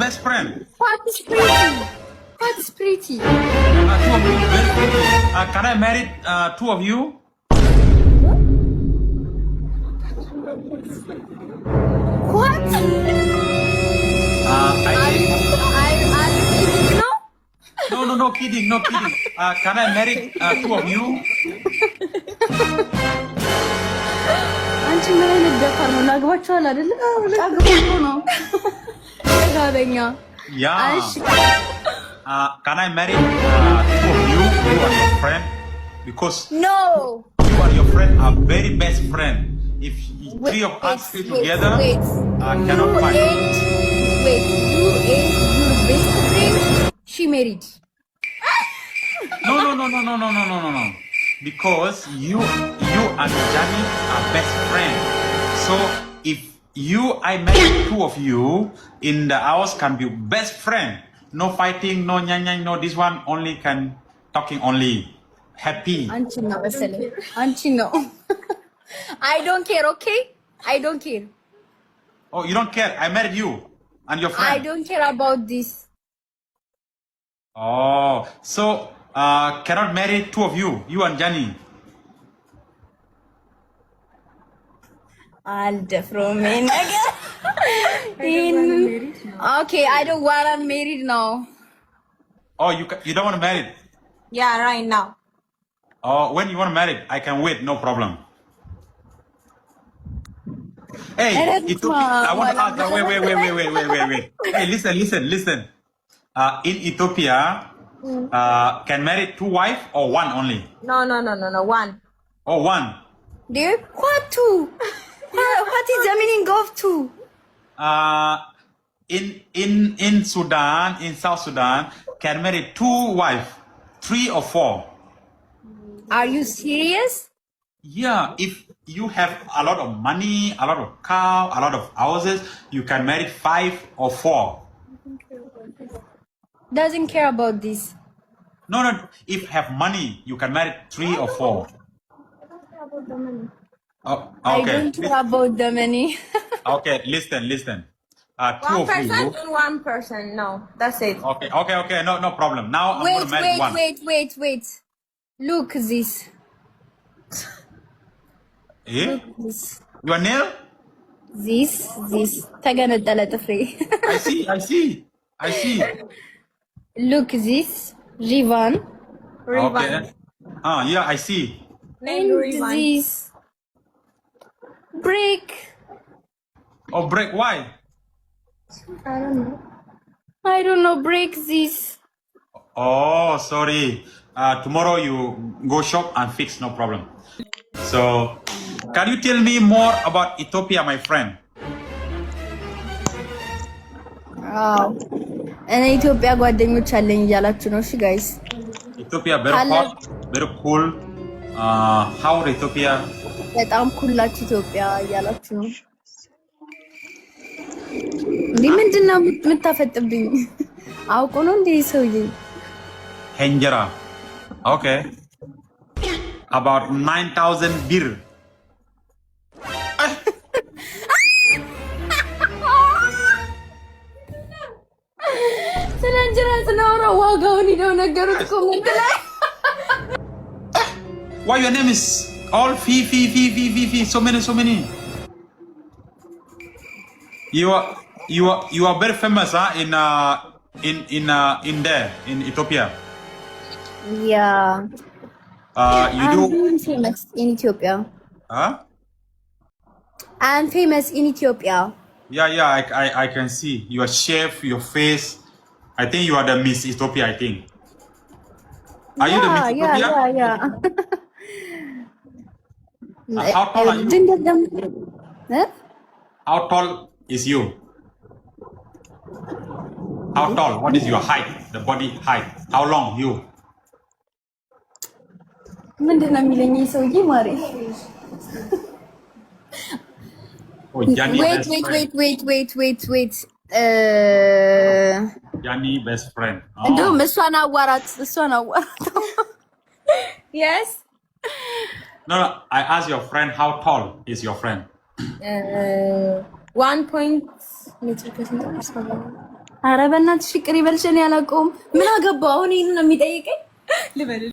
best friend. What is pretty? What is pretty? Two of you very pretty. Can I marry two of you? What? I Are think. you kidding now? No kidding, no kidding. Can I marry two of you? አንቺ ምን አይነት ደፋር ነው? ላግባችኋል አይደል? ላግባችሁ ነው። ጋበኛ Yeah. እሺ Can I marry two of you? You and your friend, because no. you and your friend are very best friend. If three of us stay Wait, together, wait. cannot You fight. wait, you and your best friend, she married. No. Because you and Johnny are best friends. So if I marry two of you in the house, can be best friend. No fighting, no nyang, no this one only can talking only. Happy. አንቺ ነው መሰለኝ አንቺ ነው I don't care, okay? I don't care. Oh, you don't care. I married you and your friend. I don't care about this. Oh, so cannot marry two of you and Johnny. አልደፍሮም ነገር Okay, I don't want to married now. Oh, you don't want to marry? Yeah, right now. Oh, when you want to marry, I can wait, no problem. Hey, I want to ask. Wait. Hey, listen. In Ethiopia, can marry two wives or one only? No, one. Oh, one. Dear, what two? What is the meaning of two? In Sudan, in South Sudan, can marry two wives, 3 or 4. Are you serious? Yeah, if you have a lot of money, a lot of cow, a lot of houses, you can marry 5 or 4. Doesn't care about this. No. If have money, you can marry 3 or 4. Oh, I okay. don't care about the money. Okay, listen. Two One of person you. and one person. No, that's it. Okay. No problem. Now I'm gonna marry one. Wait. Look this. Eh? Look this. Your nail? This. ተገነጠለ ጥፍሬ. I see. Look this. Rivan. Okay. Yeah, I see. And this. Break. Oh, break. Why? I don't know. Break this. Oh, sorry. Tomorrow you go shop and fix, no problem. So, can you tell me more about Ethiopia, my friend? እኔ ኢትዮጵያ ጓደኞች አለኝ እያላችሁ ነው? እሺ ጋይስ። Ethiopia very hot, very cool. How Ethiopia? በጣም ኩላችሁ ኢትዮጵያ እያላችሁ ነው። እንዲህ ምንድን ነው የምታፈጥብኝ? አውቆ ነው እንዴ ሰውዬ? Henjera. Okay. About 9,000 birr. ስለ እንጀራ ስናወራ ዋጋውን ሄደው ነገሩት ኮሜንት ላይ። Why your name is all fee? So many. You are very famous, in there in Ethiopia. Yeah. You do. I'm famous in Ethiopia. Huh? I'm famous in Ethiopia. Yeah. I can see your shape, your face. I think you are the Miss Ethiopia. I think. Are you the Miss Ethiopia? Yeah. How tall are you? ድንገት ደግሞ How tall is you? How tall? What is your height? The body height? How long you? ምንድን ነው የሚለኝ ይህ ሰውዬ ማሪ? Oh, Johnny best friend. Wait. Johnny best friend. እንደውም እሷን አዋራት። Yes. No. I asked your friend how tall is your friend? 1 point. ኧረ በእናትሽ ይቅር ይበልሽ። እኔ አላውቀውም። ምን አገባው አሁን ይሄን ነው የሚጠይቀኝ? ልበል